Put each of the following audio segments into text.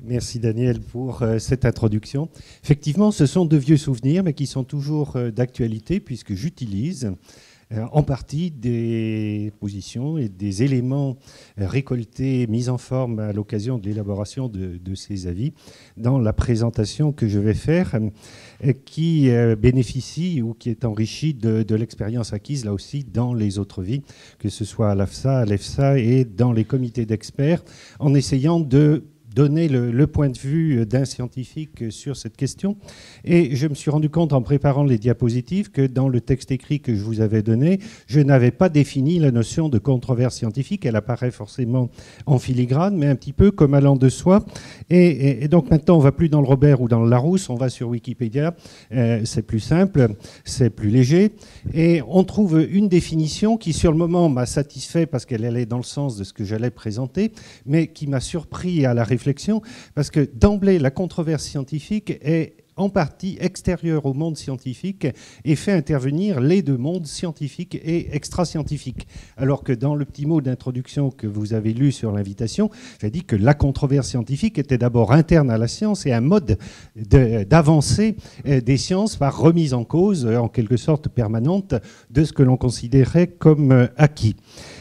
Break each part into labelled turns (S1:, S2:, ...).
S1: Merci Daniel pour cette introduction. Effectivement, ce sont de vieux souvenirs, mais qui sont toujours d'actualité, puisque j'utilise en partie des positions et des éléments récoltés, mis en forme à l'occasion de l'élaboration de ces avis dans la présentation que je vais faire, qui bénéficie ou qui est enrichie de l'expérience acquise, là aussi, dans les autres vies, que ce soit à l'AFSA, à l'EFSA et dans les comités d'experts, en essayant de donner le point de vue d'un scientifique sur cette question. Et je me suis rendu compte en préparant les diapositives que dans le texte écrit que je vous avais donné, je n'avais pas défini la notion de controverse scientifique. Elle apparaît forcément en filigrane, mais un petit peu comme allant de soi. Et donc maintenant, on ne va plus dans le Robert ou dans le Larousse, on va sur Wikipédia. C'est plus simple, c'est plus léger. Et on trouve une définition qui, sur le moment, m'a satisfait parce qu'elle allait dans le sens de ce que j'allais présenter, mais qui m'a surpris à la réflexion, parce que d'emblée, la controverse scientifique est en partie extérieure au monde scientifique et fait intervenir les deux mondes scientifiques et extra-scientifiques. Alors que dans le petit mot d'introduction que vous avez lu sur l'invitation, j'ai dit que la controverse scientifique était d'abord interne à la science et un mode d'avancée des sciences par remise en cause, en quelque sorte permanente, de ce que l'on considérait comme acquis.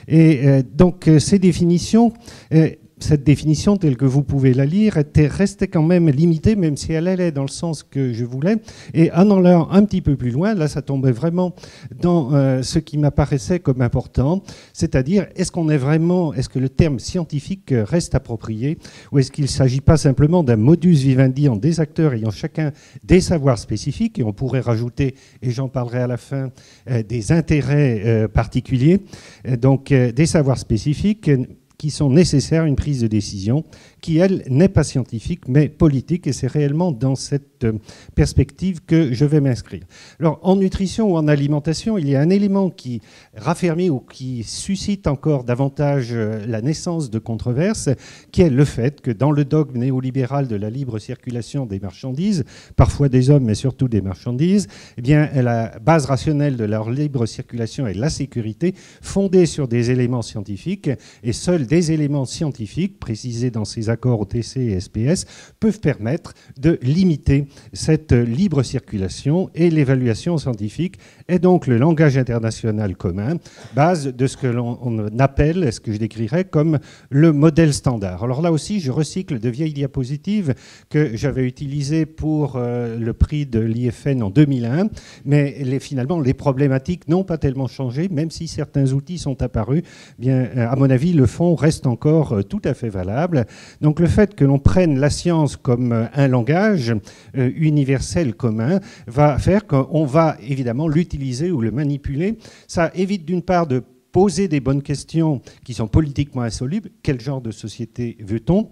S1: Et donc ces définitions... Cette définition, telle que vous pouvez la lire, restait quand même limitée, même si elle allait dans le sens que je voulais. Et en allant un petit peu plus loin, là, ça tombait vraiment dans ce qui m'apparaissait comme important, c'est-à-dire, est-ce que le terme scientifique reste approprié, ou est-ce qu'il ne s'agit pas simplement d'un modus vivendi en des acteurs ayant chacun des savoirs spécifiques, et on pourrait rajouter, et j'en parlerai à la fin, des intérêts particuliers, donc des savoirs spécifiques qui sont nécessaires à une prise de décision qui, elle, n'est pas scientifique, mais politique, et c'est réellement dans cette perspective que je vais m'inscrire. Alors, en nutrition ou en alimentation, il y a un élément qui raffermit ou qui suscite encore davantage la naissance de controverses, qui est le fait que dans le dogme néolibéral de la libre circulation des marchandises, parfois des hommes, mais surtout des marchandises, eh bien, la base rationnelle de leur libre circulation est la sécurité, fondée sur des éléments scientifiques, et seuls des éléments scientifiques, précisés dans ces accords OTC et SPS, peuvent permettre de limiter cette libre circulation, et l'évaluation scientifique est donc le langage international commun, base de ce que l'on appelle, ce que je décrirais comme le modèle standard. Alors là aussi, je recycle de vieilles diapositives que j'avais utilisées pour le prix de l'IFN en 2001, mais finalement, les problématiques n'ont pas tellement changé, même si certains outils sont apparus. Bien, à mon avis, le fond reste encore tout à fait valable. Donc le fait que l'on prenne la science comme un langage universel commun va faire qu'on va évidemment l'utiliser ou le manipuler. Ça évite d'une part de poser des bonnes questions qui sont politiquement insolubles. Quel genre de société veut-on ?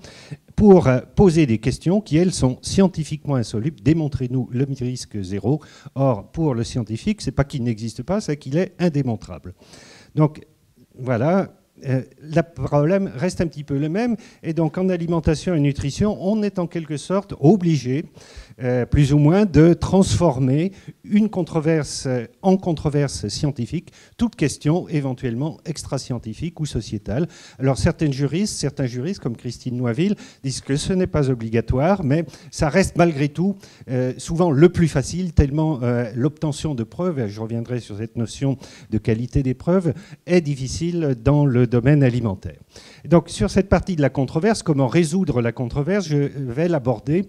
S1: Pour poser des questions qui, elles, sont scientifiquement insolubles. Démontrez-nous le risque zéro. Or, pour le scientifique, ce n'est pas qu'il n'existe pas, c'est qu'il est indémontrable. Donc, voilà. Le problème reste un petit peu le même, et donc en alimentation et nutrition, on est en quelque sorte obligé, plus ou moins, de transformer une controverse en controverse scientifique, toute question éventuellement extra-scientifique ou sociétale. Alors certains juristes comme Christine Noiville, disent que ce n'est pas obligatoire, mais ça reste malgré tout souvent le plus facile, tellement l'obtention de preuves, et je reviendrai sur cette notion de qualité des preuves, est difficile dans le domaine alimentaire. Donc sur cette partie de la controverse, comment résoudre la controverse, je vais l'aborder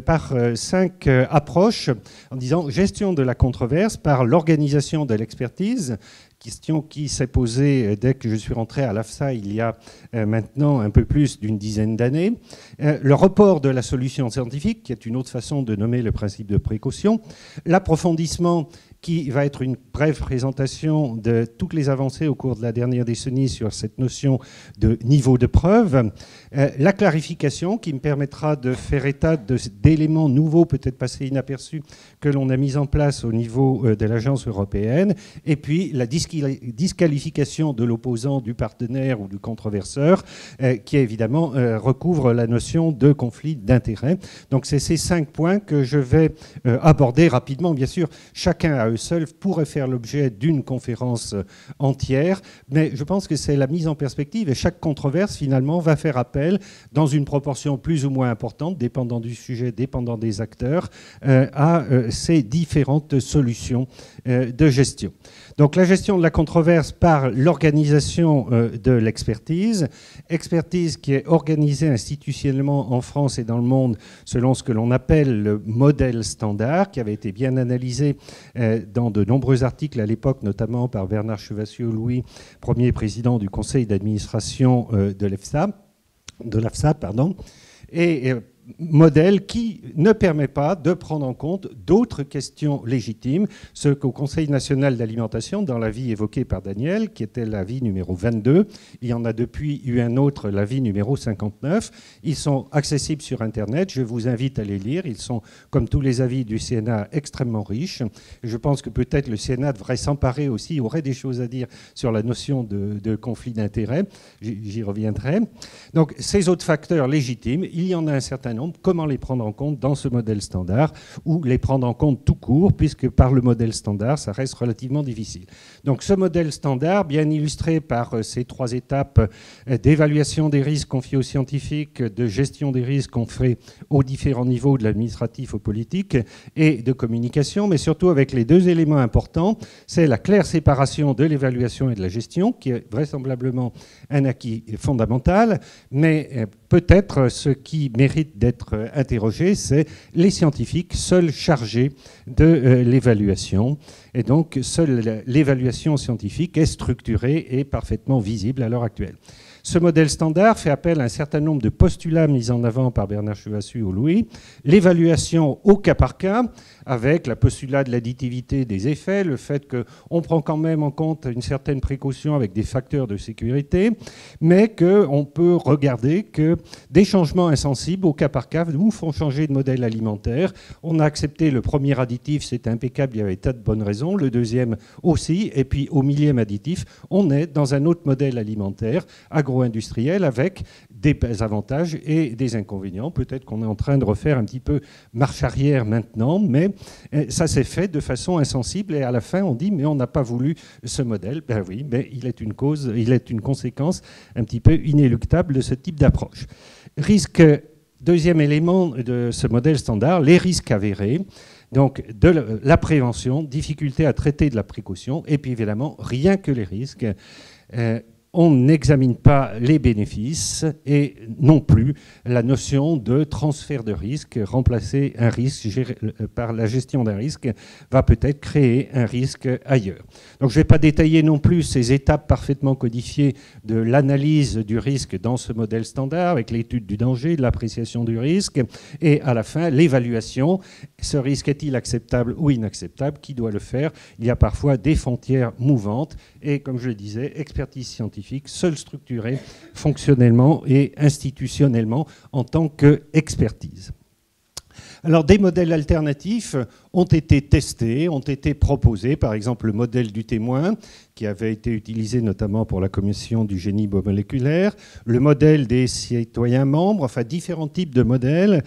S1: par 5 approches, en disant gestion de la controverse par l'organisation de l'expertise, question qui s'est posée dès que je suis rentré à l'AFSA il y a maintenant un peu plus d'une dizaine d'années. Le report de la solution scientifique, qui est une autre façon de nommer le principe de précaution. L'approfondissement, qui va être une brève présentation de toutes les avancées au cours de la dernière décennie sur cette notion de niveau de preuve. La clarification, qui me permettra de faire état d'éléments nouveaux, peut-être passés inaperçus, que l'on a mis en place au niveau de l'agence européenne. Et puis la disqualification de l'opposant, du partenaire ou du controverseur, qui évidemment recouvre la notion de conflit d'intérêts. Donc c'est ces 5 points que je vais aborder rapidement. Bien sûr, chacun a eux seuls pourraient faire l'objet d'une conférence entière, mais je pense que c'est la mise en perspective et chaque controverse finalement va faire appel dans une proportion plus ou moins importante, dépendant du sujet, dépendant des acteurs, à ces différentes solutions de gestion. Donc la gestion de la controverse par l'organisation de l'expertise, expertise qui est organisée institutionnellement en France et dans le monde selon ce que l'on appelle le modèle standard, qui avait été bien analysé dans de nombreux articles à l'époque, notamment par Bernard Chevassier-Louis, premier président du conseil d'administration de l'AFSA, et modèle qui ne permet pas de prendre en compte d'autres questions légitimes, ce qu'au Conseil national d'alimentation, dans l'avis évoqué par Daniel, qui était l'avis numéro 22, il y en a depuis eu un autre, l'avis numéro 59. Ils sont accessibles sur Internet, je vous invite à les lire. Ils sont, comme tous les avis du Sénat, extrêmement riches. Je pense que peut-être le Sénat devrait s'emparer aussi, aurait des choses à dire sur la notion de conflit d'intérêts. J'y reviendrai. Donc, ces autres facteurs légitimes, il y en a un certain nombre. Comment les prendre en compte dans ce modèle standard ou les prendre en compte tout court, puisque par le modèle standard, ça reste relativement difficile. Donc ce modèle standard, bien illustré par ces 3 étapes d'évaluation des risques confiés aux scientifiques, de gestion des risques qu'on fait aux différents niveaux, de l'administratif au politique, et de communication, mais surtout avec les 2 éléments importants, c'est la claire séparation de l'évaluation et de la gestion, qui est vraisemblablement un acquis fondamental, mais peut-être ce qui mérite d'être interrogé, c'est les scientifiques seuls chargés de l'évaluation. Et donc, seule l'évaluation scientifique est structurée et parfaitement visible à l'heure actuelle. Ce modèle standard fait appel à un certain nombre de postulats mis en avant par Bernard Chevassier-Louis. L'évaluation au cas par cas, avec la postulat de l'additivité des effets, le fait qu'on prend quand même en compte une certaine précaution avec des facteurs de sécurité, mais qu'on peut regarder que des changements insensibles au cas par cas nous font changer de modèle alimentaire. On a accepté le premier additif, c'était impeccable, il y avait tas de bonnes raisons, le deuxième aussi, et puis au millième additif, on est dans un autre modèle alimentaire, agro-industriel, avec des avantages et des inconvénients. Peut-être qu'on est en train de refaire un petit peu marche arrière maintenant, mais ça s'est fait de façon insensible et à la fin on dit mais on n'a pas voulu ce modèle. Ben oui, mais il est une conséquence un petit peu inéluctable de ce type d'approche. Risque, deuxième élément de ce modèle standard, les risques avérés. Donc de la prévention, difficulté à traiter de la précaution et puis évidemment rien que les risques. On n'examine pas les bénéfices et non plus la notion de transfert de risque. Remplacer un risque par la gestion d'un risque va peut-être créer un risque ailleurs. Donc je ne vais pas détailler non plus ces étapes parfaitement codifiées de l'analyse du risque dans ce modèle standard avec l'étude du danger, l'appréciation du risque et à la fin l'évaluation. Ce risque est-il acceptable ou inacceptable? Qui doit le faire? Il y a parfois des frontières mouvantes et comme je le disais, expertise scientifique seule structurée fonctionnellement et institutionnellement en tant qu'expertise. Alors des modèles alternatifs ont été testés, ont été proposés, par exemple le modèle du témoin qui avait été utilisé notamment pour la commission du génie biomoléculaire, le modèle des citoyens membres, enfin différents types de modèles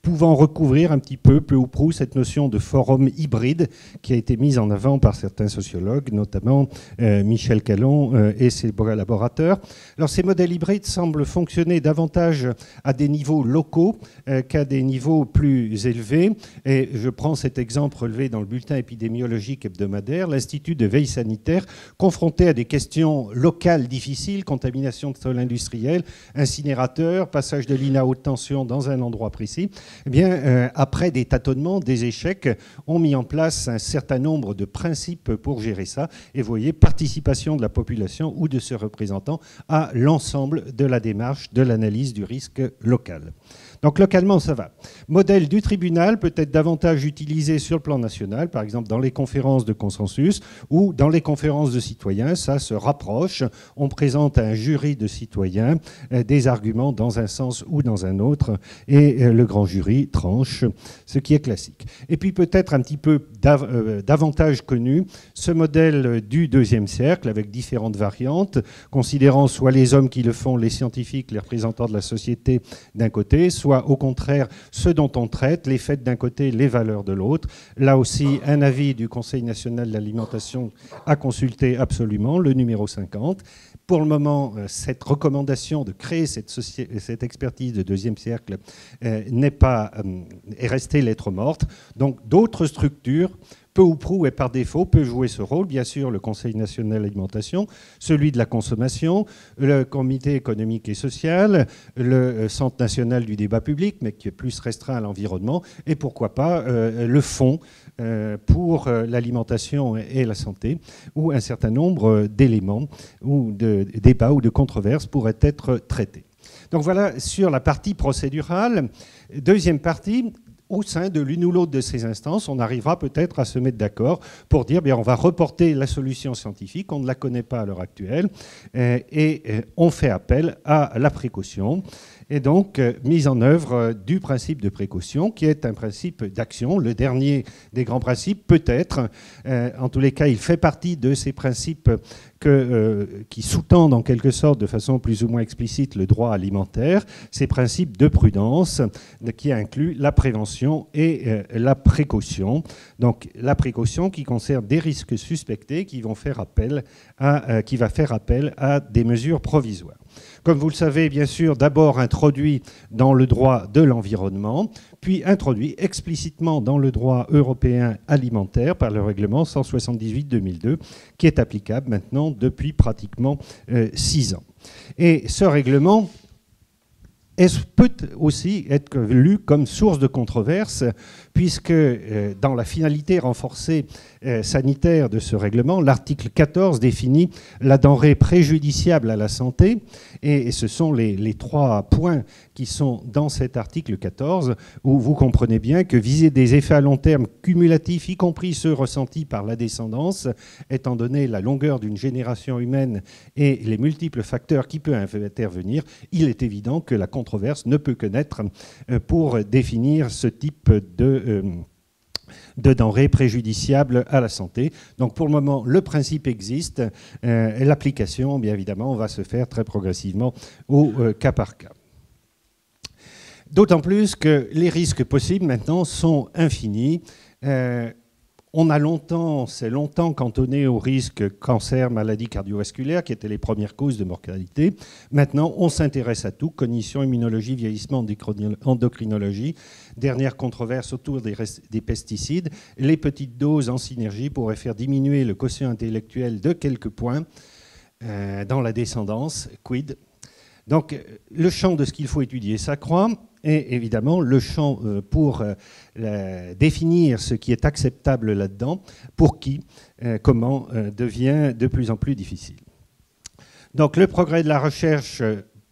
S1: pouvant recouvrir un petit peu ou prou cette notion de forum hybride qui a été mise en avant par certains sociologues, notamment Michel Callon et ses collaborateurs. Alors ces modèles hybrides semblent fonctionner davantage à des niveaux locaux qu'à des niveaux plus élevés. Et je prends cet exemple relevé dans le bulletin épidémiologique hebdomadaire, l'Institut de veille sanitaire, confronté à des questions locales difficiles, contamination de sol industriel, incinérateur, passage de l'INA à haute tension dans un endroit précis, eh bien, après des tâtonnements, des échecs, ont mis en place un certain nombre de principes pour gérer ça. Et vous voyez, participation de la population ou de ses représentants à l'ensemble de la démarche de l'analyse du risque local. Donc localement, ça va. Modèle du tribunal peut être davantage utilisé sur le plan national, par exemple dans les conférences de consensus ou dans les conférences de citoyens. Ça se rapproche. On présente à un jury de citoyens des arguments dans un sens ou dans un autre et le grand jury pluri-tranche, ce qui est classique. Et puis peut-être un petit peu davantage connu, ce modèle du deuxième cercle avec différentes variantes, considérant soit les hommes qui le font, les scientifiques, les représentants de la société d'un côté, soit au contraire ceux dont on traite, les faits d'un côté, les valeurs de l'autre. Là aussi, un avis du Conseil national de l'alimentation à consulter absolument, le numéro 50. Pour le moment, cette recommandation de créer cette expertise de deuxième cercle est restée lettre morte. Donc d'autres structures, peu ou prou et par défaut, peuvent jouer ce rôle. Bien sûr, le Conseil national de l'alimentation, celui de la consommation, le Comité économique et social, le Centre national du débat public, mais qui est plus restreint à l'environnement, et pourquoi pas le Fonds pour l'alimentation et la santé, où un certain nombre d'éléments ou de débats ou de controverses pourraient être traités. Donc voilà sur la partie procédurale. Deuxième partie, au sein de l'une ou l'autre de ces instances, on arrivera peut-être à se mettre d'accord pour dire bien, on va reporter la solution scientifique, on ne la connaît pas à l'heure actuelle, et on fait appel à la précaution. Et donc, mise en œuvre du principe de précaution, qui est un principe d'action, le dernier des grands principes, peut-être. En tous les cas, il fait partie de ces principes qui sous-tendent en quelque sorte, de façon plus ou moins explicite, le droit alimentaire, ces principes de prudence qui incluent la prévention et la précaution. Donc, la précaution qui concerne des risques suspectés qui va faire appel à des mesures provisoires. Comme vous le savez, bien sûr, d'abord introduit dans le droit de l'environnement, puis introduit explicitement dans le droit européen alimentaire par le règlement 178/2002, qui est applicable maintenant depuis pratiquement 6 ans. Et ce règlement peut aussi être lu comme source de controverse, puisque dans la finalité renforcée sanitaire de ce règlement, l'article 14 définit la denrée préjudiciable à la santé, et ce sont les 3 points qui sont dans cet article 14, où vous comprenez bien que viser des effets à long terme cumulatifs, y compris ceux ressentis par la descendance, étant donné la longueur d'une génération humaine et les multiples facteurs qui peuvent intervenir, il est évident que la controverse ne peut que naître pour définir ce type de denrées préjudiciables à la santé. Donc pour le moment, le principe existe, et l'application, bien évidemment, va se faire très progressivement au cas par cas. D'autant plus que les risques possibles maintenant sont infinis. On s'est longtemps cantonné aux risques cancer, maladies cardiovasculaires, qui étaient les premières causes de mortalité. Maintenant, on s'intéresse à tout, cognition, immunologie, vieillissement, endocrinologie. Dernière controverse autour des pesticides. Les petites doses en synergie pourraient faire diminuer le quotient intellectuel de quelques points dans la descendance. Quid? Donc, le champ de ce qu'il faut étudier s'accroît. Et évidemment, le champ pour définir ce qui est acceptable là-dedans, pour qui, comment, devient de plus en plus difficile. Donc le progrès de la recherche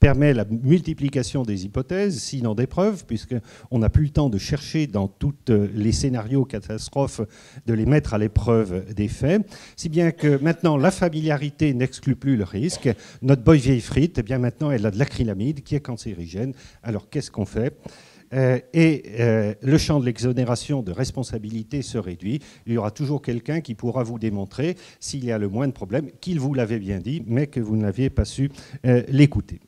S1: permet la multiplication des hypothèses, sinon des preuves, puisqu'on n'a plus le temps de chercher dans tous les scénarios catastrophes, de les mettre à l'épreuve des faits, si bien que maintenant la familiarité n'exclut plus le risque. Notre bonne vieille frite, eh bien maintenant elle a de l'acrylamide qui est cancérigène. Alors qu'est-ce qu'on fait ? Le champ de l'exonération de responsabilité se réduit. Il y aura toujours quelqu'un qui pourra vous démontrer, s'il y a le moindre problème, qu'il vous l'avait bien dit, mais que vous n'aviez pas su l'écouter.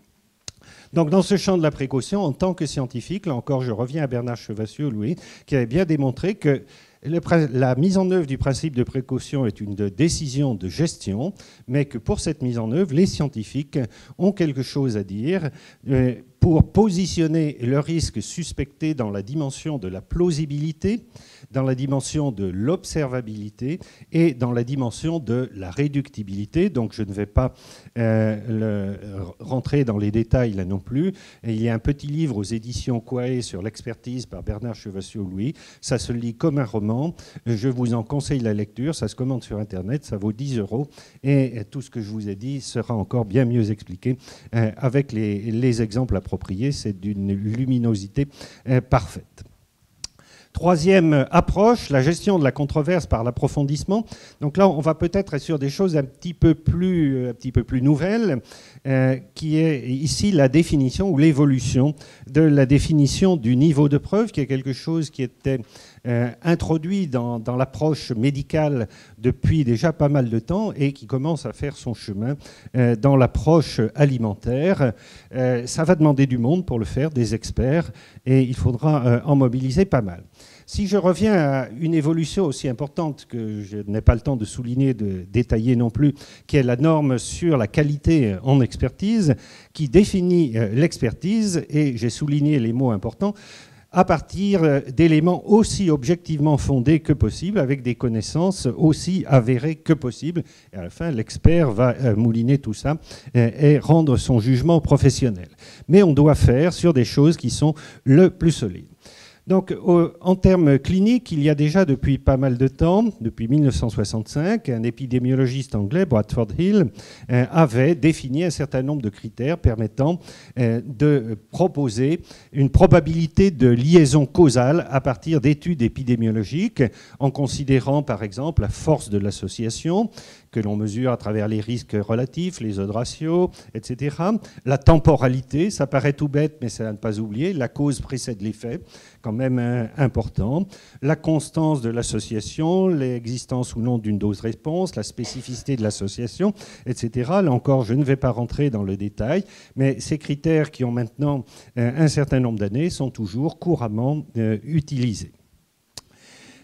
S1: Donc, dans ce champ de la précaution, en tant que scientifique, là encore, je reviens à Bernard Chevassion-Louis, qui avait bien démontré que la mise en œuvre du principe de précaution est une décision de gestion, mais que pour cette mise en œuvre, les scientifiques ont quelque chose à dire pour positionner le risque suspecté dans la dimension de la plausibilité, dans la dimension de l'observabilité et dans la dimension de la réductibilité. Donc je ne vais pas rentrer dans les détails là non plus. Et il y a un petit livre aux éditions Quae sur l'expertise par Bernard Chevassion-Louis. Ça se lit comme un roman. Je vous en conseille la lecture. Ça se commande sur Internet. Ça vaut 10 €. Et tout ce que je vous ai dit sera encore bien mieux expliqué avec les exemples appropriés. C'est d'une luminosité parfaite. Troisième approche, la gestion de la controverse par l'approfondissement. Donc là, on va peut-être être sur des choses un petit peu plus nouvelles. qui est ici la définition ou l'évolution de la définition du niveau de preuve, qui est quelque chose qui était introduit dans l'approche médicale depuis déjà pas mal de temps et qui commence à faire son chemin dans l'approche alimentaire. Ça va demander du monde pour le faire, des experts, et il faudra en mobiliser pas mal. Si je reviens à une évolution aussi importante que je n'ai pas le temps de souligner, de détailler non plus, qui est la norme sur la qualité en expertise, qui définit l'expertise, et j'ai souligné les mots importants, à partir d'éléments aussi objectivement fondés que possible, avec des connaissances aussi avérées que possible. Et à la fin, l'expert va mouliner tout ça et rendre son jugement professionnel. Mais on doit faire sur des choses qui sont le plus solides. Donc, en termes cliniques, il y a déjà depuis pas mal de temps, depuis 1965, un épidémiologiste anglais, Bradford Hill, avait défini un certain nombre de critères permettant de proposer une probabilité de liaison causale à partir d'études épidémiologiques, en considérant par exemple la force de l'association, que l'on mesure à travers les risques relatifs, les odds ratios, etc. La temporalité, ça paraît tout bête, mais c'est à ne pas oublier. La cause précède l'effet, quand même important. La constance de l'association, l'existence ou non d'une dose-réponse, la spécificité de l'association, etc. Là encore, je ne vais pas rentrer dans le détail, mais ces critères qui ont maintenant un certain nombre d'années sont toujours couramment utilisés.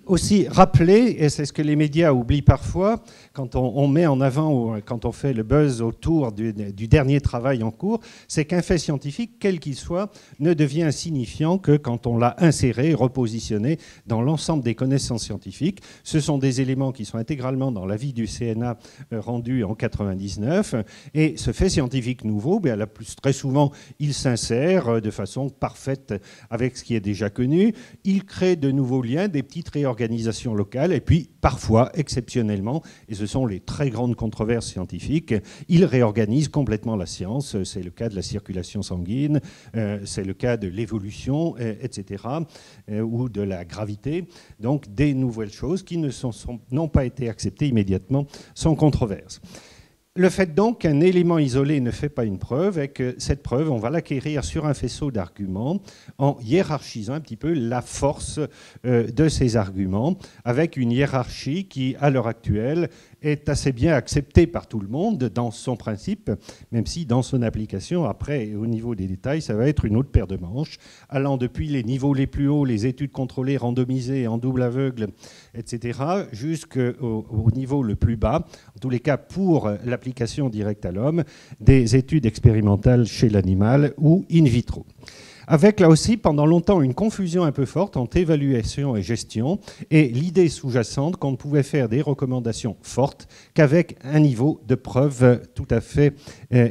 S1: Aussi rappeler, et c'est ce que les médias oublient parfois, quand on met en avant ou quand on fait le buzz autour du dernier travail en cours, c'est qu'un fait scientifique, quel qu'il soit, ne devient insignifiant que quand on l'a inséré, repositionné dans l'ensemble des connaissances scientifiques. Ce sont des éléments qui sont intégralement dans l'avis du CNA rendu en 99, et ce fait scientifique nouveau, très souvent, il s'insère de façon parfaite avec ce qui est déjà connu. Il crée de nouveaux liens, des petites réorganisations locales, et puis parfois, exceptionnellement, et ce sont les très grandes controverses scientifiques, il réorganise complètement la science. C'est le cas de la circulation sanguine, c'est le cas de l'évolution, etc., ou de la gravité. Donc des nouvelles choses qui n'ont pas été acceptées immédiatement sans controverse. Le fait donc qu'un élément isolé ne fait pas une preuve est que cette preuve, on va l'acquérir sur un faisceau d'arguments en hiérarchisant un petit peu la force de ces arguments, avec une hiérarchie qui, à l'heure actuelle, est assez bien acceptée par tout le monde dans son principe, même si dans son application, après, au niveau des détails, ça va être une autre paire de manches, allant depuis les niveaux les plus hauts, les études contrôlées, randomisées, en double aveugle, etc., jusqu'au niveau le plus bas, en tous les cas pour l'application directe à l'homme, des études expérimentales chez l'animal ou in vitro. Avec là aussi pendant longtemps une confusion un peu forte entre évaluation et gestion, et l'idée sous-jacente qu'on ne pouvait faire des recommandations fortes qu'avec un niveau de preuve tout à fait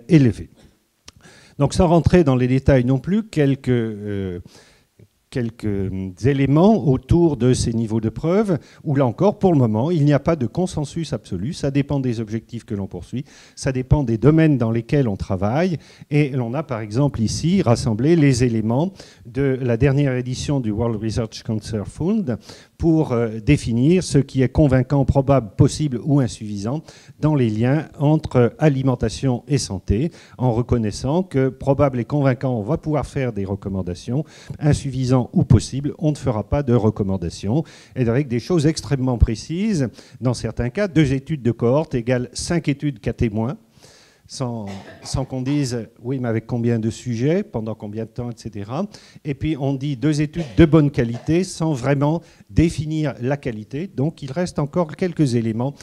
S1: élevé. Donc sans rentrer dans les détails non plus, quelques éléments autour de ces niveaux de preuve, où là encore, pour le moment, il n'y a pas de consensus absolu. Ça dépend des objectifs que l'on poursuit, ça dépend des domaines dans lesquels on travaille, et l'on a par exemple ici rassemblé les éléments de la dernière édition du World Research Cancer Fund pour définir ce qui est convaincant, probable, possible ou insuffisant dans les liens entre alimentation et santé, en reconnaissant que probable et convaincant, on va pouvoir faire des recommandations, insuffisant ou possible, on ne fera pas de recommandations, et avec des choses extrêmement précises. Dans certains cas, 2 études de cohorte égale 5 études cas témoins, sans qu'on dise « oui, mais avec combien de sujets, pendant combien de temps, etc. » Et puis on dit 2 études de bonne qualité sans vraiment définir la qualité. Donc il reste encore quelques éléments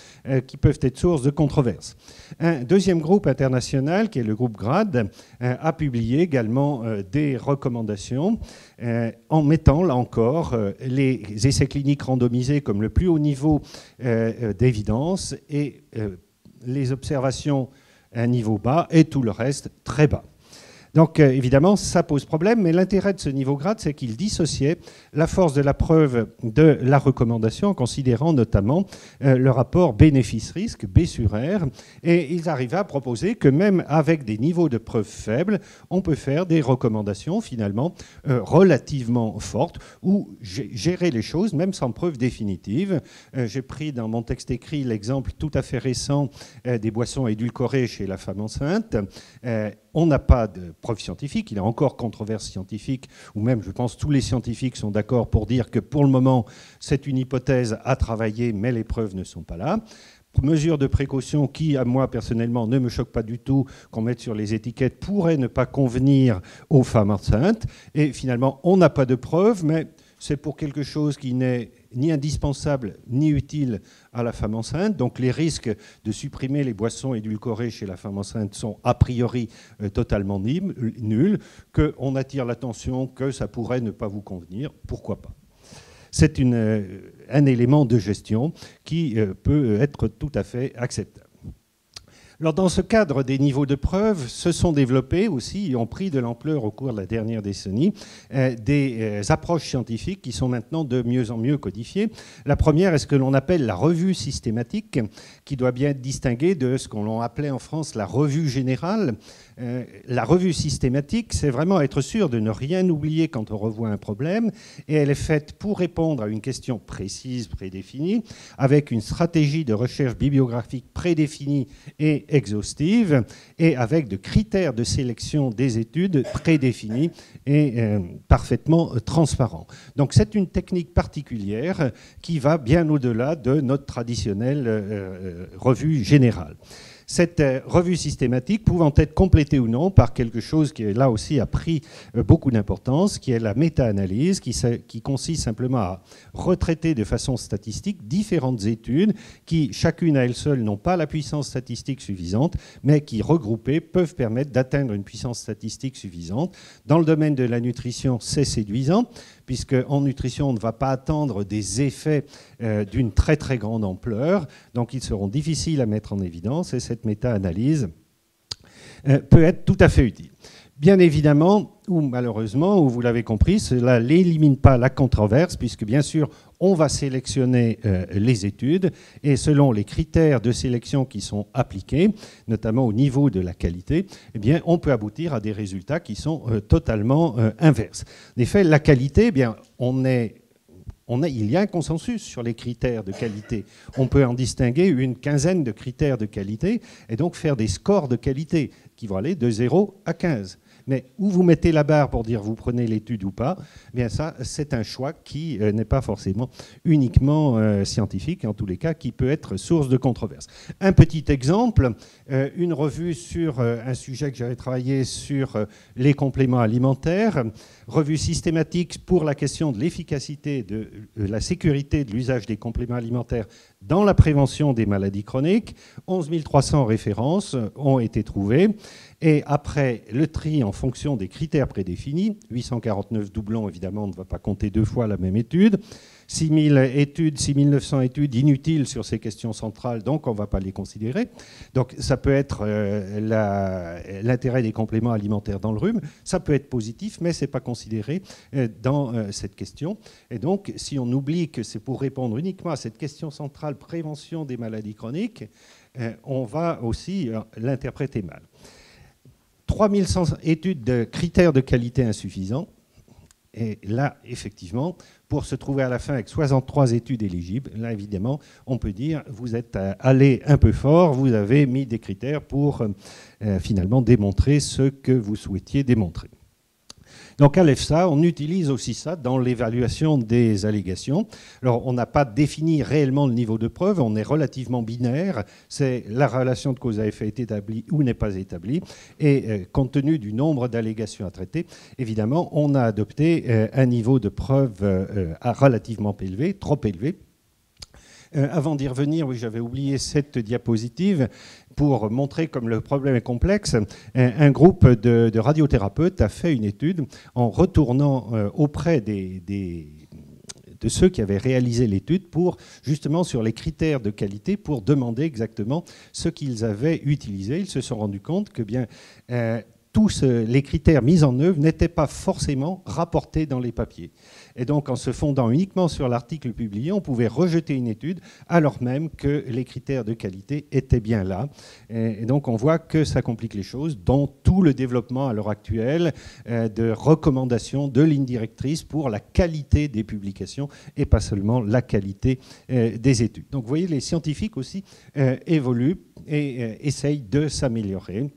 S1: qui peuvent être source de controverses. Un deuxième groupe international, qui est le groupe GRAD, a publié également des recommandations en mettant, là encore, les essais cliniques randomisés comme le plus haut niveau d'évidence et les observations à un niveau bas et tout le reste très bas. Donc évidemment, ça pose problème, mais l'intérêt de ce niveau-grade, c'est qu'il dissociait la force de la preuve de la recommandation, en considérant notamment le rapport bénéfice-risque, B sur R, et ils arrivaient à proposer que même avec des niveaux de preuve faibles, on peut faire des recommandations finalement relativement fortes, ou gérer les choses même sans preuve définitive. J'ai pris dans mon texte écrit l'exemple tout à fait récent des boissons édulcorées chez la femme enceinte. On n'a pas de preuve scientifique, il y a encore controverse scientifique, ou même, je pense, tous les scientifiques sont d'accord pour dire que pour le moment, c'est une hypothèse à travailler, mais les preuves ne sont pas là. Mesure de précaution qui, à moi personnellement, ne me choque pas du tout qu'on mette sur les étiquettes, pourrait ne pas convenir aux femmes enceintes. Et finalement, on n'a pas de preuves, mais c'est pour quelque chose qui n'est ni indispensable ni utile à la femme enceinte. Donc les risques de supprimer les boissons édulcorées chez la femme enceinte sont a priori totalement nuls. Qu'on attire l'attention, que ça pourrait ne pas vous convenir, pourquoi pas. C'est un élément de gestion qui peut être tout à fait acceptable. Alors, dans ce cadre, des niveaux de preuve se sont développés aussi et ont pris de l'ampleur au cours de la dernière décennie des approches scientifiques qui sont maintenant de mieux en mieux codifiées. La première est ce que l'on appelle la revue systématique, qui doit bien être distinguée de ce qu'on appelait en France la revue générale. La revue systématique, c'est vraiment être sûr de ne rien oublier quand on revoit un problème, et elle est faite pour répondre à une question précise, prédéfinie, avec une stratégie de recherche bibliographique prédéfinie et exhaustive, et avec de critères de sélection des études prédéfinis et parfaitement transparents. Donc c'est une technique particulière qui va bien au-delà de notre traditionnelle revue générale. Cette revue systématique pouvant être complétée ou non par quelque chose qui, là aussi, a pris beaucoup d'importance, qui est la méta-analyse, qui consiste simplement à retraiter de façon statistique différentes études qui, chacune à elle seule, n'ont pas la puissance statistique suffisante, mais qui, regroupées, peuvent permettre d'atteindre une puissance statistique suffisante. Dans le domaine de la nutrition, c'est séduisant, puisque en nutrition, on ne va pas attendre des effets d'une très très grande ampleur, donc ils seront difficiles à mettre en évidence, et cette méta-analyse peut être tout à fait utile. Bien évidemment, ou malheureusement, ou vous l'avez compris, cela n'élimine pas la controverse, puisque bien sûr, on va sélectionner les études, et selon les critères de sélection qui sont appliqués, notamment au niveau de la qualité, eh bien, on peut aboutir à des résultats qui sont totalement inverses. En effet, la qualité, eh bien, il y a un consensus sur les critères de qualité. On peut en distinguer une quinzaine de critères de qualité, et donc faire des scores de qualité qui vont aller de 0 à 15. Mais où vous mettez la barre pour dire vous prenez l'étude ou pas, eh bien ça, c'est un choix qui n'est pas forcément uniquement scientifique, en tous les cas, qui peut être source de controverse. Un petit exemple, une revue sur un sujet que j'avais travaillé sur les compléments alimentaires, revue systématique pour la question de l'efficacité, de la sécurité de l'usage des compléments alimentaires dans la prévention des maladies chroniques. 11 300 références ont été trouvées. Et après le tri en fonction des critères prédéfinis, 849 doublons, évidemment, on ne va pas compter deux fois la même étude, 6000 études, 6900 études inutiles sur ces questions centrales, donc on ne va pas les considérer. Donc ça peut être l'intérêt des compléments alimentaires dans le rhume, ça peut être positif, mais ce n'est pas considéré dans cette question. Et donc, si on oublie que c'est pour répondre uniquement à cette question centrale, prévention des maladies chroniques, on va aussi l'interpréter mal. 3100 études de critères de qualité insuffisants. Et là, effectivement, pour se trouver à la fin avec 63 études éligibles, là, évidemment, on peut dire vous êtes allé un peu fort, vous avez mis des critères pour finalement démontrer ce que vous souhaitiez démontrer. Donc à l'EFSA, on utilise aussi ça dans l'évaluation des allégations. Alors on n'a pas défini réellement le niveau de preuve, on est relativement binaire, c'est la relation de cause à effet est établie ou n'est pas établie, et compte tenu du nombre d'allégations à traiter, évidemment, on a adopté un niveau de preuve relativement élevé, trop élevé. Avant d'y revenir, oui, j'avais oublié cette diapositive pour montrer comme le problème est complexe. Un groupe de radiothérapeutes a fait une étude en retournant auprès de ceux qui avaient réalisé l'étude pour justement sur les critères de qualité pour demander exactement ce qu'ils avaient utilisé. Ils se sont rendus compte que bien tous les critères mis en œuvre n'étaient pas forcément rapportés dans les papiers. Et donc, en se fondant uniquement sur l'article publié, on pouvait rejeter une étude alors même que les critères de qualité étaient bien là. Et donc, on voit que ça complique les choses, dont tout le développement à l'heure actuelle de recommandations, de lignes directrices pour la qualité des publications et pas seulement la qualité des études. Donc, vous voyez, les scientifiques aussi évoluent et essayent de s'améliorer.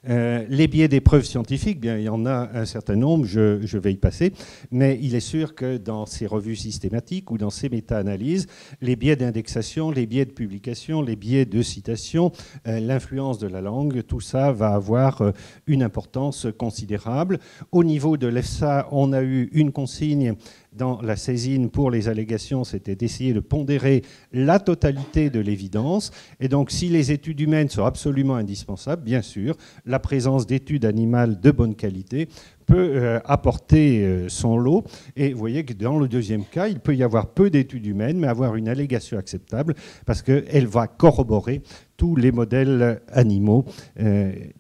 S1: Les biais des preuves scientifiques, bien, il y en a un certain nombre, je vais y passer, mais il est sûr que dans ces revues systématiques ou dans ces méta-analyses, les biais d'indexation, les biais de publication, les biais de citation, l'influence de la langue, tout ça va avoir une importance considérable. Au niveau de l'EFSA, on a eu une consigne dans la saisine pour les allégations, c'était d'essayer de pondérer la totalité de l'évidence. Et donc, si les études humaines sont absolument indispensables, bien sûr, la présence d'études animales de bonne qualité peut apporter son lot. Et vous voyez que dans le deuxième cas, il peut y avoir peu d'études humaines, mais avoir une allégation acceptable parce qu'elle va corroborer tous les modèles animaux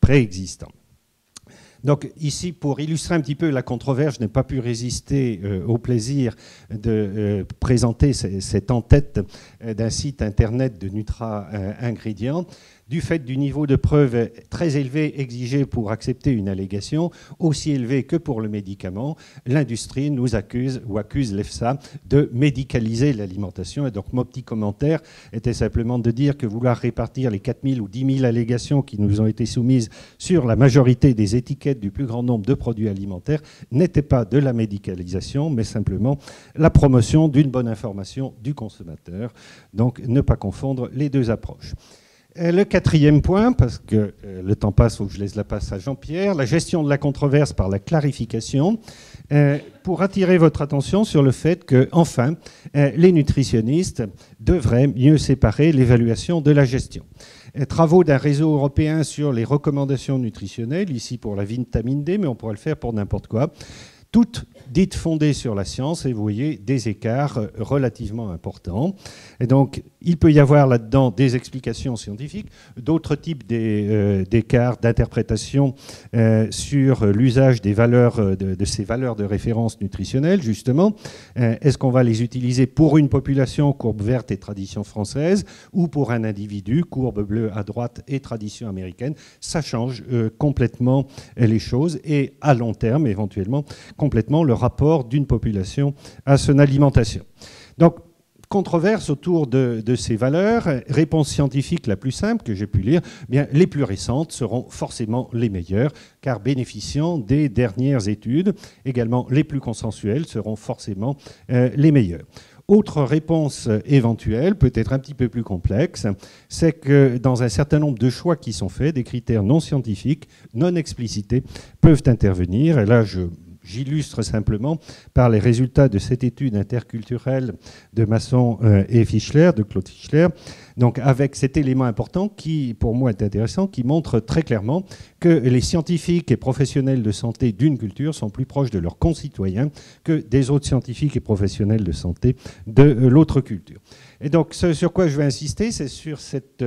S1: préexistants. Donc ici, pour illustrer un petit peu la controverse, je n'ai pas pu résister au plaisir de présenter cette en-tête d'un site internet de Nutra Ingrédients. Du fait du niveau de preuve très élevé exigé pour accepter une allégation, aussi élevé que pour le médicament, l'industrie nous accuse ou accuse l'EFSA de médicaliser l'alimentation. Et donc mon petit commentaire était simplement de dire que vouloir répartir les 4000 ou 10 000 allégations qui nous ont été soumises sur la majorité des étiquettes du plus grand nombre de produits alimentaires n'était pas de la médicalisation, mais simplement la promotion d'une bonne information du consommateur. Donc ne pas confondre les deux approches. Le quatrième point, parce que le temps passe, il faut que je laisse la place à Jean-Pierre, la gestion de la controverse par la clarification, pour attirer votre attention sur le fait que, enfin, les nutritionnistes devraient mieux séparer l'évaluation de la gestion. Travaux d'un réseau européen sur les recommandations nutritionnelles, ici pour la vitamine D, mais on pourrait le faire pour n'importe quoi, toutes dites fondées sur la science, et vous voyez des écarts relativement importants. Et donc, il peut y avoir là-dedans des explications scientifiques, d'autres types d'écarts d'interprétation sur l'usage des valeurs, de ces valeurs de référence nutritionnelle, justement. Est-ce qu'on va les utiliser pour une population, courbe verte et tradition française, ou pour un individu, courbe bleue à droite et tradition américaine? Ça change complètement les choses, et à long terme, éventuellement, complètement le rapport d'une population à son alimentation. Donc, controverse autour de ces valeurs, réponse scientifique la plus simple que j'ai pu lire, eh bien, les plus récentes seront forcément les meilleures, car bénéficiant des dernières études, également les plus consensuelles seront forcément les meilleures. Autre réponse éventuelle, peut-être un petit peu plus complexe, c'est que dans un certain nombre de choix qui sont faits, des critères non scientifiques, non explicités, peuvent intervenir. Et là, j'illustre simplement par les résultats de cette étude interculturelle de Masson et Fischler, de Claude Fischler, donc avec cet élément important qui, pour moi, est intéressant, qui montre très clairement que les scientifiques et professionnels de santé d'une culture sont plus proches de leurs concitoyens que des autres scientifiques et professionnels de santé de l'autre culture. Et donc, ce sur quoi je vais insister, c'est sur cette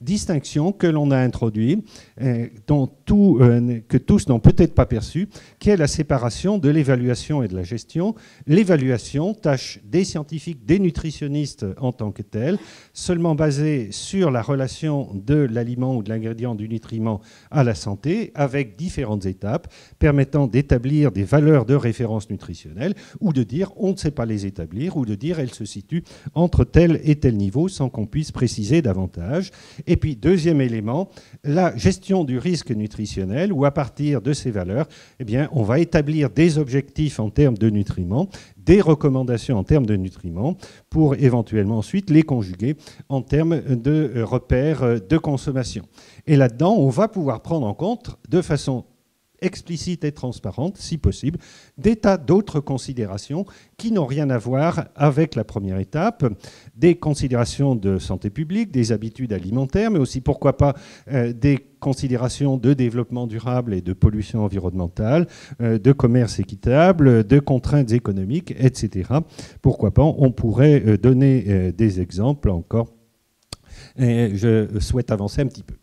S1: distinction que l'on a introduite, que tous n'ont peut-être pas perçue, qui est la séparation de l'évaluation et de la gestion. L'évaluation, tâche des scientifiques, des nutritionnistes en tant que tels, seulement basée sur la relation de l'aliment ou de l'ingrédient du nutriment à la santé, avec différentes étapes permettant d'établir des valeurs de référence nutritionnelle, ou de dire on ne sait pas les établir, ou de dire elles se situent entre tel et tel niveau sans qu'on puisse préciser davantage. Et puis, deuxième élément, la gestion du risque nutritionnel, où à partir de ces valeurs, eh bien, on va établir des objectifs en termes de nutriments, des recommandations en termes de nutriments, pour éventuellement ensuite les conjuguer en termes de repères de consommation. Et là-dedans, on va pouvoir prendre en compte de façon explicite et transparente, si possible, des tas d'autres considérations qui n'ont rien à voir avec la première étape, des considérations de santé publique, des habitudes alimentaires, mais aussi, pourquoi pas, des considérations de développement durable et de pollution environnementale, de commerce équitable, de contraintes économiques, etc. Pourquoi pas, on pourrait donner des exemples encore, et je souhaite avancer un petit peu.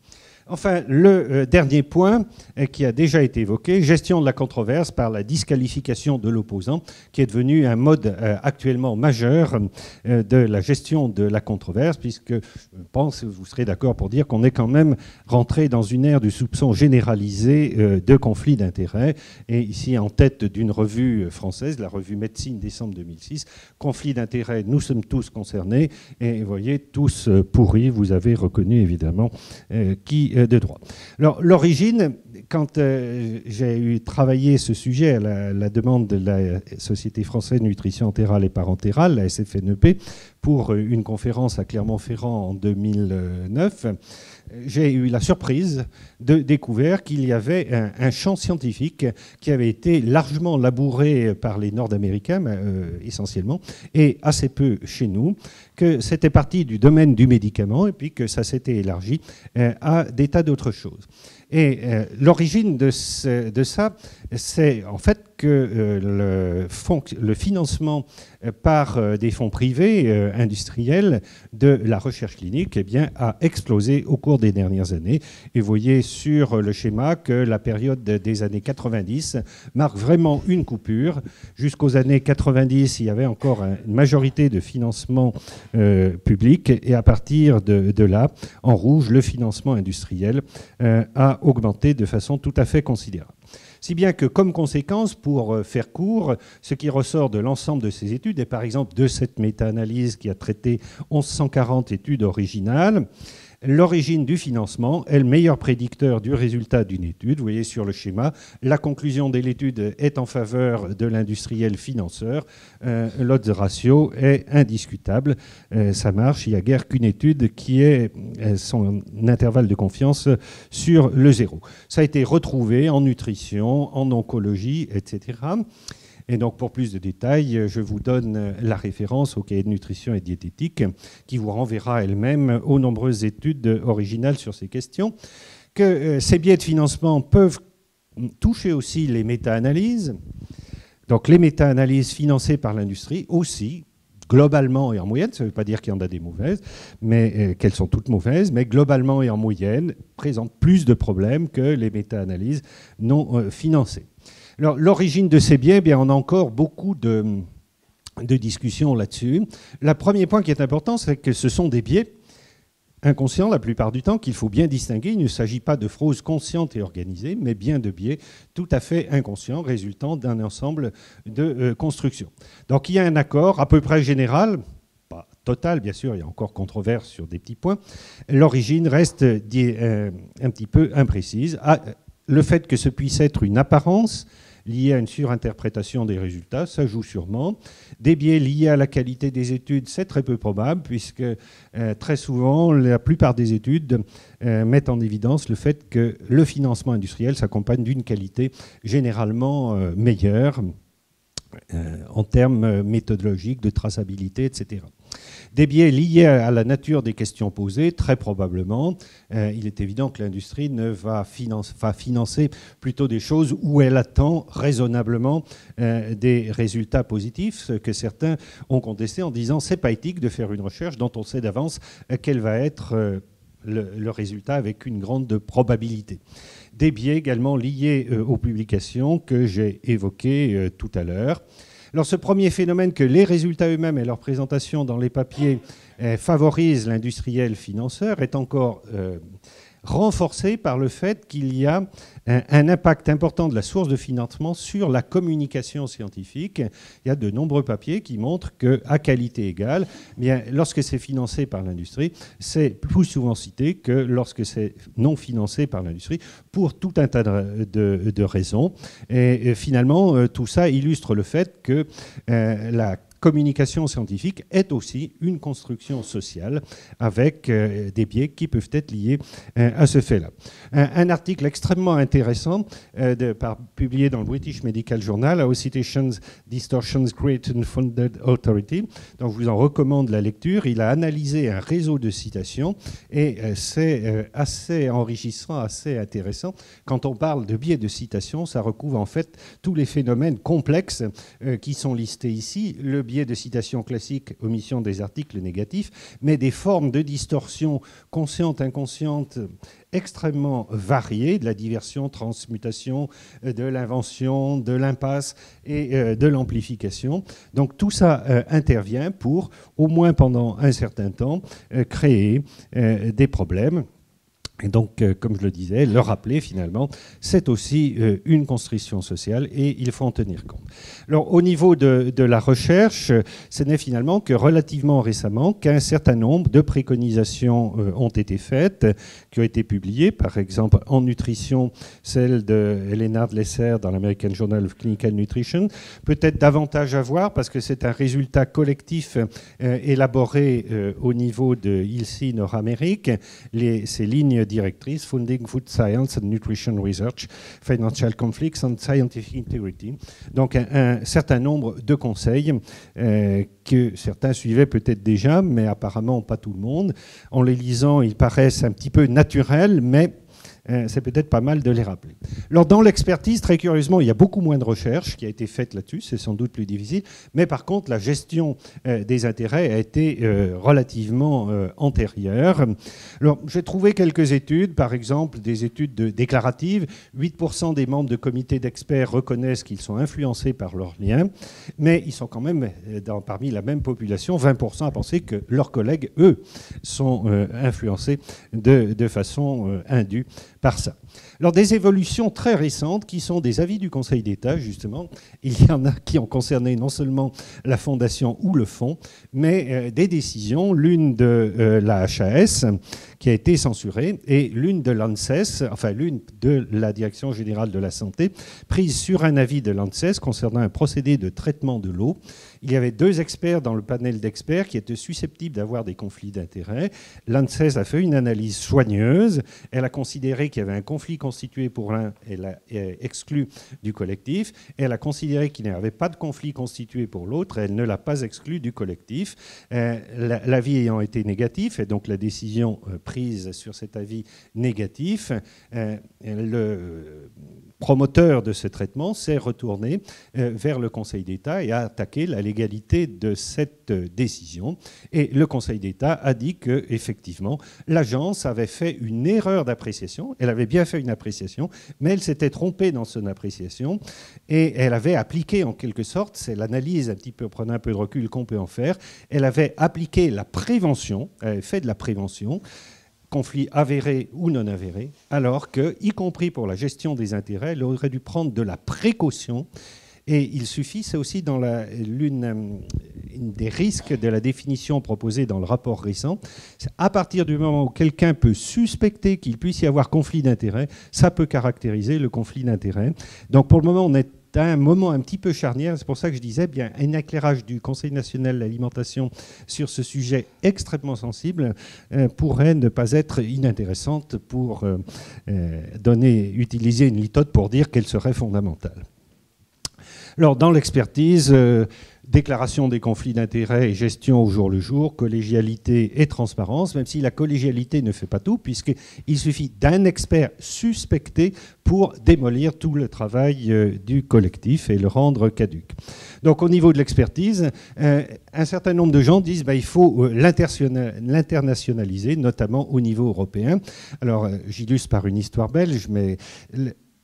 S1: Enfin, le dernier point qui a déjà été évoqué, gestion de la controverse par la disqualification de l'opposant, qui est devenu un mode actuellement majeur de la gestion de la controverse, puisque je pense, vous serez d'accord pour dire qu'on est quand même rentré dans une ère du soupçon généralisé de conflit d'intérêts. Et ici, en tête d'une revue française, la revue Médecine, décembre 2006, conflit d'intérêts, nous sommes tous concernés, et vous voyez, tous pourris, vous avez reconnu évidemment qui de droit. Alors, l'origine, quand j'ai travaillé ce sujet à la demande de la Société française de nutrition entérale et parentérale, la SFNEP, pour une conférence à Clermont-Ferrand en 2009, j'ai eu la surprise de découvrir qu'il y avait un champ scientifique qui avait été largement labouré par les Nord-Américains, essentiellement, et assez peu chez nous, que c'était parti du domaine du médicament et puis que ça s'était élargi à des tas d'autres choses. Et l'origine de ça, c'est en fait que le financement par des fonds privés industriels de la recherche clinique eh bien, a explosé au cours des dernières années. Et vous voyez sur le schéma que la période des années 90 marque vraiment une coupure. Jusqu'aux années 90, il y avait encore une majorité de financement public. Et à partir de là, en rouge, le financement industriel a augmenté de façon tout à fait considérable. Si bien que, comme conséquence, pour faire court, ce qui ressort de l'ensemble de ces études, et par exemple de cette méta-analyse qui a traité 1140 études originales, l'origine du financement est le meilleur prédicteur du résultat d'une étude. Vous voyez sur le schéma, la conclusion de l'étude est en faveur de l'industriel financeur. L'odds ratio est indiscutable. Ça marche, il n'y a guère qu'une étude qui ait son intervalle de confiance sur le zéro. Ça a été retrouvé en nutrition, en oncologie, etc. Et donc, pour plus de détails, je vous donne la référence au cahier de nutrition et diététique qui vous renverra elle-même aux nombreuses études originales sur ces questions. Que ces biais de financement peuvent toucher aussi les méta-analyses. Donc, les méta-analyses financées par l'industrie aussi, globalement et en moyenne, ça ne veut pas dire qu'il y en a des mauvaises, mais qu'elles sont toutes mauvaises, mais globalement et en moyenne, présentent plus de problèmes que les méta-analyses non financées. Alors, l'origine de ces biais, eh bien, on a encore beaucoup de discussions là-dessus. Le premier point qui est important, c'est que ce sont des biais inconscients la plupart du temps qu'il faut bien distinguer. Il ne s'agit pas de fraude consciente et organisée, mais bien de biais tout à fait inconscients résultant d'un ensemble de constructions. Donc il y a un accord à peu près général, pas total bien sûr, il y a encore controverse sur des petits points. L'origine reste un petit peu imprécise. Le fait que ce puisse être une apparence lié à une surinterprétation des résultats, ça joue sûrement. Des biais liés à la qualité des études, c'est très peu probable, puisque très souvent, la plupart des études mettent en évidence le fait que le financement industriel s'accompagne d'une qualité généralement meilleure en termes méthodologiques, de traçabilité, etc. Des biais liés à la nature des questions posées, très probablement. Il est évident que l'industrie va financer plutôt des choses où elle attend raisonnablement des résultats positifs, ce que certains ont contesté en disant c'est pas éthique de faire une recherche dont on sait d'avance quel va être le résultat avec une grande probabilité. Des biais également liés aux publications que j'ai évoquées tout à l'heure. Alors ce premier phénomène que les résultats eux-mêmes et leur présentation dans les papiers favorisent l'industriel financeur est encore renforcé par le fait qu'il y a un impact important de la source de financement sur la communication scientifique. Il y a de nombreux papiers qui montrent qu'à qualité égale, bien, lorsque c'est financé par l'industrie, c'est plus souvent cité que lorsque c'est non financé par l'industrie, pour tout un tas de raisons. Et finalement, tout ça illustre le fait que la communication scientifique est aussi une construction sociale avec des biais qui peuvent être liés à ce fait-là. Un article extrêmement intéressant publié dans le British Medical Journal, How Citations Distortions Create Unfounded Authority, donc je vous en recommande la lecture. Il a analysé un réseau de citations et c'est assez enrichissant, assez intéressant. Quand on parle de biais de citation, ça recouvre en fait tous les phénomènes complexes qui sont listés ici. Le biais de citation classique, omission des articles négatifs, mais des formes de distorsion conscientes, inconscientes, extrêmement variées, de la diversion, transmutation, de l'invention, de l'impasse et de l'amplification. Donc tout ça intervient pour, au moins pendant un certain temps, créer des problèmes. Et donc, comme je le disais, le rappeler finalement, c'est aussi une construction sociale et il faut en tenir compte. Alors, au niveau de la recherche, ce n'est finalement que relativement récemment qu'un certain nombre de préconisations ont été faites, qui ont été publiées, par exemple en nutrition, celle de Elena Lesser dans l'American Journal of Clinical Nutrition, peut-être davantage à voir parce que c'est un résultat collectif élaboré au niveau de ILSI Nord-Amérique, ces lignes directrice, Funding Food Science and Nutrition Research, Financial Conflicts and Scientific Integrity. Donc un certain nombre de conseils que certains suivaient peut-être déjà, mais apparemment pas tout le monde. En les lisant, ils paraissent un petit peu naturels, mais c'est peut-être pas mal de les rappeler. Alors, dans l'expertise, très curieusement, il y a beaucoup moins de recherche qui a été faite là-dessus, c'est sans doute plus difficile, mais par contre, la gestion des intérêts a été relativement antérieure. Alors, j'ai trouvé quelques études, par exemple des études déclaratives. 8% des membres de comités d'experts reconnaissent qu'ils sont influencés par leurs liens, mais ils sont quand même, parmi la même population, 20% à penser que leurs collègues, eux, sont influencés de façon indue par ça. Alors, des évolutions très récentes qui sont des avis du Conseil d'État, justement. Il y en a qui ont concerné non seulement la Fondation ou le Fonds, mais des décisions, l'une de la HAS, qui a été censurée, et l'une de l'ANSES, enfin l'une de la Direction Générale de la Santé, prise sur un avis de l'ANSES concernant un procédé de traitement de l'eau. Il y avait 2 experts dans le panel d'experts qui étaient susceptibles d'avoir des conflits d'intérêts. L'ANSES a fait une analyse soigneuse. Elle a considéré qu'il y avait un conflit constitué pour l'un, elle l'a exclu du collectif. Elle a considéré qu'il n'y avait pas de conflit constitué pour l'autre, elle ne l'a pas exclu du collectif. L'avis ayant été négatif, et donc la décision prise sur cet avis négatif, le promoteur de ce traitement s'est retourné vers le Conseil d'État et a attaqué la légalité de cette décision. Et le Conseil d'État a dit qu'effectivement, l'agence avait fait une erreur d'appréciation. Elle avait bien fait une appréciation, mais elle s'était trompée dans son appréciation et elle avait appliqué en quelque sorte, c'est l'analyse un petit peu, prenant un peu de recul qu'on peut en faire, elle avait appliqué la prévention, elle avait fait de la prévention, conflit avéré ou non avéré, alors que, y compris pour la gestion des intérêts, elle aurait dû prendre de la précaution. Et il suffit, c'est aussi dans l'une des risques de la définition proposée dans le rapport récent, à partir du moment où quelqu'un peut suspecter qu'il puisse y avoir conflit d'intérêts, ça peut caractériser le conflit d'intérêts. Donc pour le moment, on est à un moment un petit peu charnière, c'est pour ça que je disais, bien, un éclairage du Conseil national de l'alimentation sur ce sujet extrêmement sensible pourrait ne pas être inintéressante pour utiliser une litote pour dire qu'elle serait fondamentale. Alors, dans l'expertise, déclaration des conflits d'intérêts et gestion au jour le jour, collégialité et transparence, même si la collégialité ne fait pas tout, puisqu'il suffit d'un expert suspecté pour démolir tout le travail du collectif et le rendre caduc. Donc, au niveau de l'expertise, un certain nombre de gens disent qu'il faut l'internationaliser, notamment au niveau européen. Alors, j'illustre par une histoire belge, mais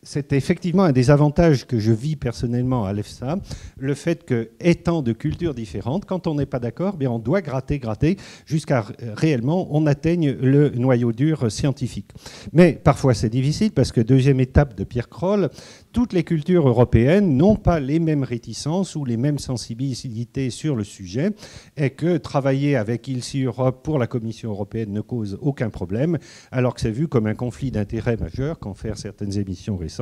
S1: c'est effectivement un des avantages que je vis personnellement à l'EFSA, le fait que, étant de cultures différentes, quand on n'est pas d'accord, on doit gratter jusqu'à réellement on atteigne le noyau dur scientifique. Mais parfois c'est difficile parce que, deuxième étape de Pierre Kroll, toutes les cultures européennes n'ont pas les mêmes réticences ou les mêmes sensibilités sur le sujet, et que travailler avec ILSI Europe pour la Commission européenne ne cause aucun problème, alors que c'est vu comme un conflit d'intérêts majeur qu'en faire certaines émissions récentes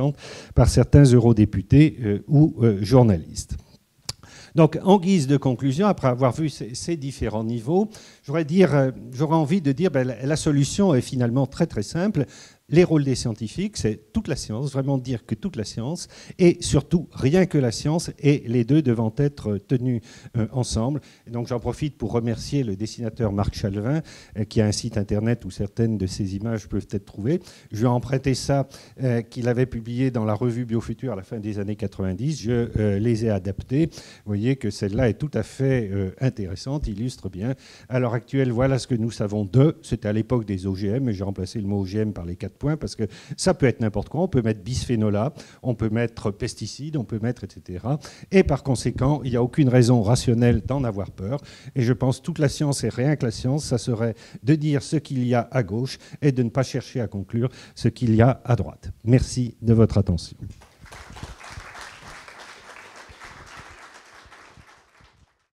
S1: par certains eurodéputés ou journalistes. Donc, en guise de conclusion, après avoir vu ces différents niveaux, j'aurais envie de dire que la solution est finalement très très simple. les rôles des scientifiques, c'est toute la science, vraiment dire que toute la science, et surtout rien que la science, et les deux devant être tenus ensemble. Et donc j'en profite pour remercier le dessinateur Marc Chalvin, qui a un site internet où certaines de ces images peuvent être trouvées. Je lui ai emprunté ça, qu'il avait publié dans la revue Biofutur à la fin des années 90. Je les ai adaptés. Vous voyez que celle-là est tout à fait intéressante, illustre bien. À l'heure actuelle, voilà ce que nous savons d'eux. C'était à l'époque des OGM, mais j'ai remplacé le mot OGM par les 4 points, parce que ça peut être n'importe quoi. On peut mettre bisphénol A, on peut mettre pesticides, on peut mettre etc. Et par conséquent, il n'y a aucune raison rationnelle d'en avoir peur. Et je pense que toute la science et rien que la science, ça serait de dire ce qu'il y a à gauche et de ne pas chercher à conclure ce qu'il y a à droite. Merci de votre attention.